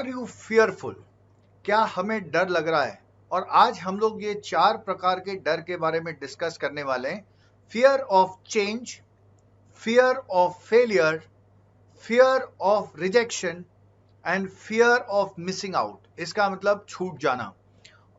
Are you fearful? क्या हमें डर लग रहा है? और आज हम लोग ये 4 प्रकार के डर के बारे में डिस्कस करने वाले हैं। Fear of change, fear of failure, fear of rejection and fear of missing out. इसका मतलब छूट जाना।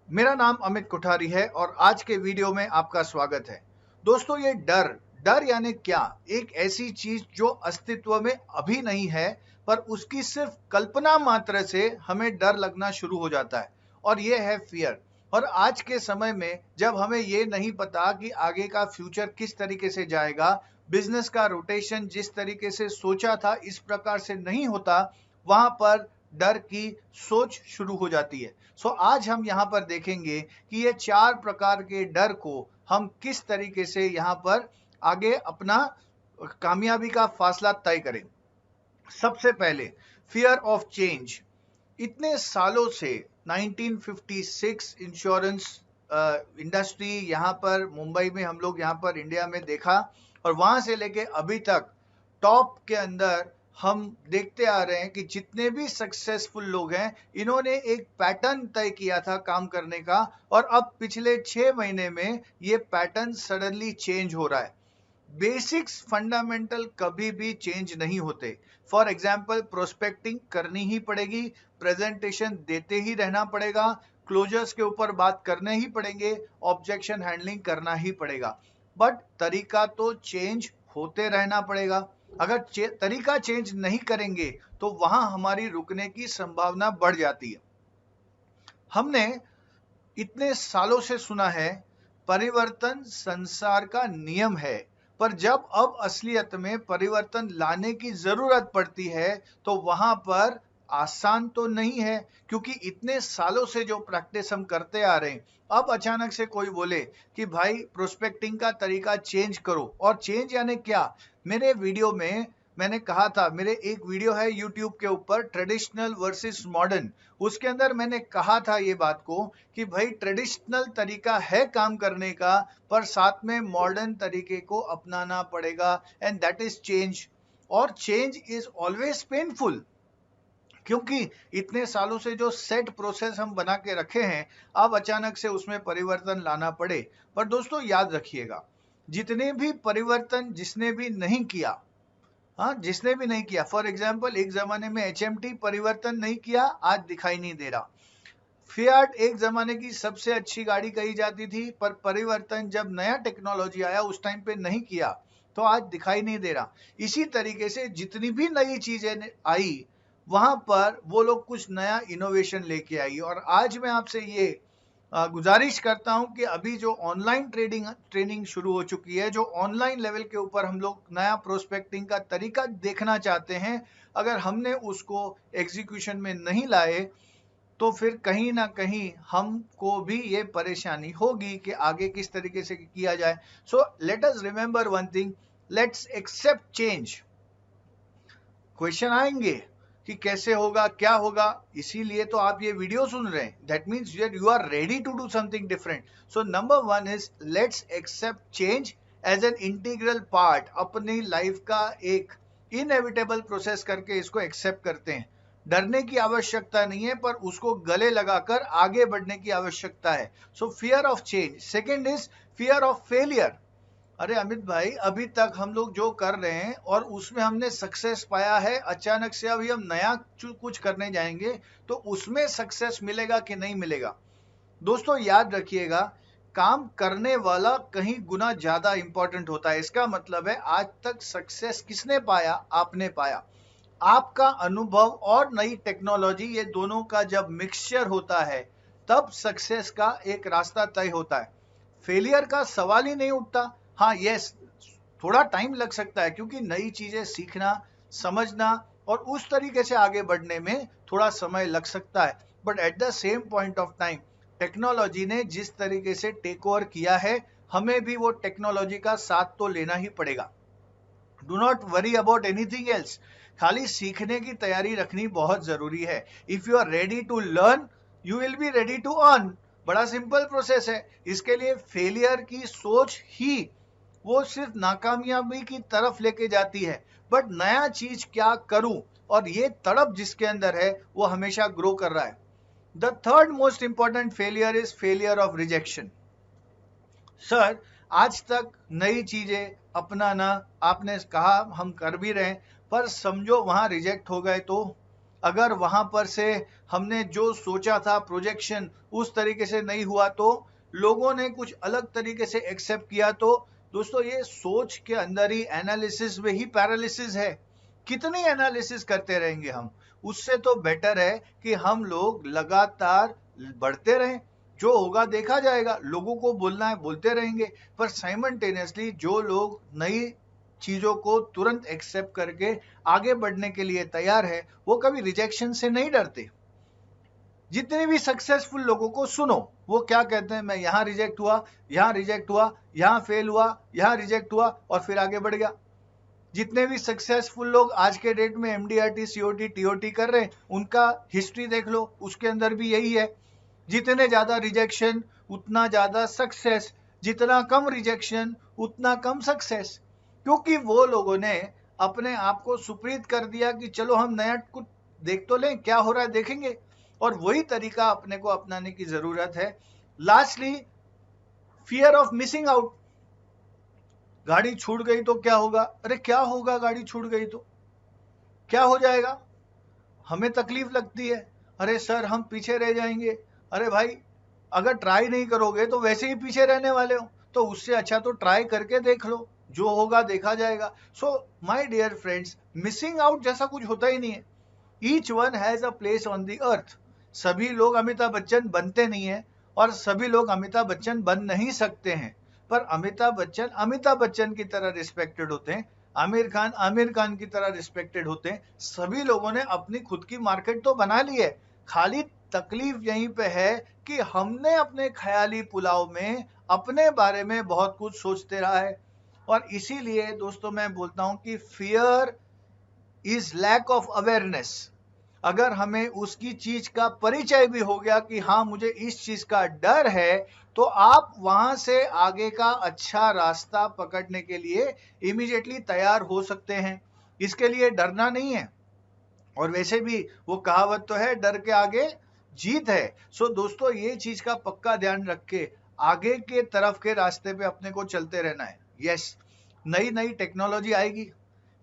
मेरा नाम अमित कोठारी है और आज के वीडियो में आपका स्वागत है। दोस्तों, ये डर डर यानी क्या? एक ऐसी चीज जो अस्तित्व में अभी नहीं है, पर उसकी सिर्फ कल्पना मात्र से हमें डर लगना शुरू हो जाता है, और ये है फियर। और आज के समय में जब हमें ये नहीं पता कि आगे का फ्यूचर किस तरीके से जाएगा, बिजनेस का रोटेशन जिस तरीके से सोचा था इस प्रकार से नहीं होता, वहां पर डर की सोच शुरू हो जाती है। सो आज हम यहाँ पर देखेंगे कि ये 4 प्रकार के डर को हम किस तरीके से यहाँ पर आगे अपना कामयाबी का फासला तय करें। सबसे पहले फियर ऑफ चेंज। इतने सालों से 1956 इंश्योरेंस इंडस्ट्री यहाँ पर मुंबई में हम लोग यहाँ पर इंडिया में देखा, और वहां से लेके अभी तक टॉप के अंदर हम देखते आ रहे हैं कि जितने भी सक्सेसफुल लोग हैं, इन्होंने एक पैटर्न तय किया था काम करने का, और अब पिछले 6 महीने में ये पैटर्न सडनली चेंज हो रहा है। बेसिक्स फंडामेंटल कभी भी चेंज नहीं होते। फॉर एग्जाम्पल, प्रोस्पेक्टिंग करनी ही पड़ेगी, प्रेजेंटेशन देते ही रहना पड़ेगा, क्लोजर्स के ऊपर बात करने ही पड़ेंगे, ऑब्जेक्शन हैंडलिंग करना ही पड़ेगा, बट तरीका तो चेंज होते रहना पड़ेगा। अगर तरीका चेंज नहीं करेंगे तो वहां हमारी रुकने की संभावना बढ़ जाती है। हमने इतने सालों से सुना है परिवर्तन संसार का नियम है, पर जब अब असलियत में परिवर्तन लाने की जरूरत पड़ती है तो वहां पर आसान तो नहीं है, क्योंकि इतने सालों से जो प्रैक्टिस हम करते आ रहे हैं, अब अचानक से कोई बोले कि भाई प्रोस्पेक्टिंग का तरीका चेंज करो। और चेंज यानी क्या? मेरे वीडियो में मैंने कहा था, मेरे एक वीडियो है यूट्यूब के ऊपर, ट्रेडिशनल वर्सेस मॉडर्न। उसके अंदर मैंने कहा था ये बात को कि भाई ट्रेडिशनल तरीका है काम करने का, पर साथ में मॉडर्न तरीके को अपनाना पड़ेगा, एंड दैट इज चेंज। और चेंज इज ऑलवेज पेनफुल, क्योंकि इतने सालों से जो सेट प्रोसेस हम बना के रखे हैं, अब अचानक से उसमें परिवर्तन लाना पड़े। पर दोस्तों याद रखिएगा, जितने भी परिवर्तन जिसने भी नहीं किया, हाँ जिसने भी नहीं किया, फॉर एग्जाम्पल एक जमाने में एचएमटी परिवर्तन नहीं किया, आज दिखाई नहीं दे रहा। फियाट एक जमाने की सबसे अच्छी गाड़ी कही जाती थी, पर परिवर्तन जब नया टेक्नोलॉजी आया उस टाइम पे नहीं किया, तो आज दिखाई नहीं दे रहा। इसी तरीके से जितनी भी नई चीजें आई, वहां पर वो लोग कुछ नया इनोवेशन लेके आई। और आज मैं आपसे ये गुजारिश करता हूं कि अभी जो ऑनलाइन ट्रेनिंग शुरू हो चुकी है, जो ऑनलाइन लेवल के ऊपर हम लोग नया प्रोस्पेक्टिंग का तरीका देखना चाहते हैं, अगर हमने उसको एग्जीक्यूशन में नहीं लाए तो फिर कहीं ना कहीं हमको भी ये परेशानी होगी कि आगे किस तरीके से किया जाए। So let us remember one thing, let's accept change. Question आएंगे कि कैसे होगा, क्या होगा, इसीलिए तो आप ये वीडियो सुन रहे हैं। That means you are ready to do something different. So number 1 is let's accept change as an integral part. अपनी लाइफ का एक इनएविटेबल प्रोसेस करके इसको एक्सेप्ट करते हैं। डरने की आवश्यकता नहीं है, पर उसको गले लगाकर आगे बढ़ने की आवश्यकता है। सो fear of change. Second is fear of failure. अरे अमित भाई, अभी तक हम लोग जो कर रहे हैं और उसमें हमने सक्सेस पाया है, अचानक से अभी हम नया कुछ करने जाएंगे तो उसमें सक्सेस मिलेगा कि नहीं मिलेगा? दोस्तों याद रखिएगा, काम करने वाला कहीं गुना ज्यादा इंपॉर्टेंट होता है। इसका मतलब है आज तक सक्सेस किसने पाया? आपने पाया। आपका अनुभव और नई टेक्नोलॉजी, ये दोनों का जब मिक्सचर होता है, तब सक्सेस का एक रास्ता तय होता है। फेलियर का सवाल ही नहीं उठता। हाँ यस, थोड़ा टाइम लग सकता है, क्योंकि नई चीजें सीखना, समझना और उस तरीके से आगे बढ़ने में थोड़ा समय लग सकता है। But at the same point of time, technology ने जिस तरीके से टेक ओवर किया है, हमें भी वो टेक्नोलॉजी का साथ तो लेना ही पड़ेगा। Do not worry about anything else. खाली सीखने की तैयारी रखनी बहुत जरूरी है। If you are ready to learn, you will be ready to earn. बड़ा सिंपल प्रोसेस है। इसके लिए फेलियर की सोच ही वो सिर्फ नाकामयाबी की तरफ लेके जाती है, बट नया चीज क्या करूं, और ये तड़प जिसके अंदर है वो हमेशा ग्रो कर रहा है। The third most important failure is failure of rejection. Sir, आज तक नई चीजें अपनाना आपने कहा हम कर भी रहे हैं, पर समझो वहां रिजेक्ट हो गए तो, अगर वहां पर से हमने जो सोचा था प्रोजेक्शन उस तरीके से नहीं हुआ तो, लोगों ने कुछ अलग तरीके से एक्सेप्ट किया तो, दोस्तों ये सोच के अंदर ही एनालिसिस में ही पैरालिसिस है। कितनी एनालिसिस करते रहेंगे हम? उससे तो बेटर है कि हम लोग लगातार बढ़ते रहें, जो होगा देखा जाएगा, लोगों को बोलना है बोलते रहेंगे, पर साइमल्टेनियसली जो लोग नई चीजों को तुरंत एक्सेप्ट करके आगे बढ़ने के लिए तैयार है, वो कभी रिजेक्शन से नहीं डरते। जितने भी सक्सेसफुल लोगों को सुनो, वो क्या कहते हैं, मैं यहां रिजेक्ट हुआ, यहां रिजेक्ट हुआ, यहां फेल हुआ, यहां रिजेक्ट हुआ, और फिर आगे बढ़ गया। जितने भी सक्सेसफुल लोग आज के डेट में एमडीआरटी, सीओटी, टीओटी कर रहे हैं, उनका हिस्ट्री देख लो, उसके अंदर भी यही है। जितने ज्यादा रिजेक्शन उतना ज्यादा सक्सेस, जितना कम रिजेक्शन उतना कम सक्सेस, क्योंकि वो लोगों ने अपने आप को सुप्रीत कर दिया कि चलो हम नया कुछ देख तो लें, क्या हो रहा है देखेंगे, और वही तरीका अपने को अपनाने की जरूरत है। Lastly, fear of missing out. गाड़ी छूट गई तो क्या होगा? अरे क्या होगा, गाड़ी छूट गई तो क्या हो जाएगा? हमें तकलीफ लगती है, अरे सर हम पीछे रह जाएंगे। अरे भाई, अगर ट्राई नहीं करोगे तो वैसे ही पीछे रहने वाले हो, तो उससे अच्छा तो ट्राई करके देख लो, जो होगा देखा जाएगा। So my dear friends, missing out जैसा कुछ होता ही नहीं है। Each one has a place on the earth. सभी लोग अमिताभ बच्चन बनते नहीं है, और सभी लोग अमिताभ बच्चन बन नहीं सकते हैं, पर अमिताभ बच्चन की तरह रिस्पेक्टेड होते हैं, आमिर खान की तरह रिस्पेक्टेड होते हैं। सभी लोगों ने अपनी खुद की मार्केट तो बना ली है, खाली तकलीफ यहीं पे है कि हमने अपने ख्याली पुलाव में अपने बारे में बहुत कुछ सोचते रहा है। और इसीलिए दोस्तों मैं बोलता हूं कि fear is lack of awareness. अगर हमें उसकी चीज का परिचय भी हो गया कि हाँ मुझे इस चीज का डर है, तो आप वहां से आगे का अच्छा रास्ता पकड़ने के लिए इमीडिएटली तैयार हो सकते हैं। इसके लिए डरना नहीं है। और वैसे भी वो कहावत तो है, डर के आगे जीत है। सो दोस्तों, ये चीज का पक्का ध्यान रख के आगे के तरफ के रास्ते पे अपने को चलते रहना है। यस, नई नई टेक्नोलॉजी आएगी,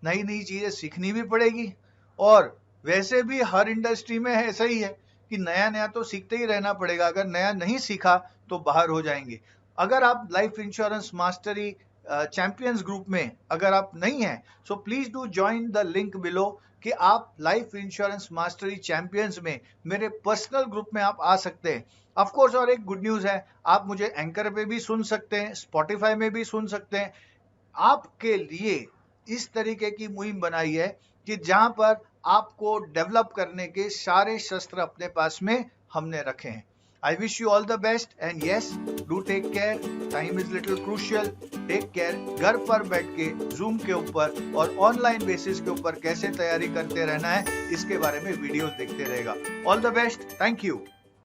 नई नई चीजें सीखनी भी पड़ेगी, और वैसे भी हर इंडस्ट्री में ऐसा ही है कि नया नया तो सीखते ही रहना पड़ेगा। अगर नया नहीं सीखा तो बाहर हो जाएंगे। अगर आप life insurance mastery champions group में अगर आप नहीं हैं, so please do join the link below कि आप लाइफ इंश्योरेंस मास्टरी चैंपियंस में मेरे पर्सनल ग्रुप में आप आ सकते हैं। ऑफ कोर्स, और एक गुड न्यूज है, आप मुझे एंकर पे भी सुन सकते हैं, स्पॉटिफाई में भी सुन सकते हैं। आपके लिए इस तरीके की मुहिम बनाई है कि जहां पर आपको डेवलप करने के सारे शस्त्र अपने पास में हमने रखे हैं। I wish you all the best, and yes, do take care. Time is little crucial, take care. घर पर बैठ के जूम के ऊपर और ऑनलाइन बेसिस के ऊपर कैसे तैयारी करते रहना है, इसके बारे में वीडियोस देखते रहेगा। All the best, thank you.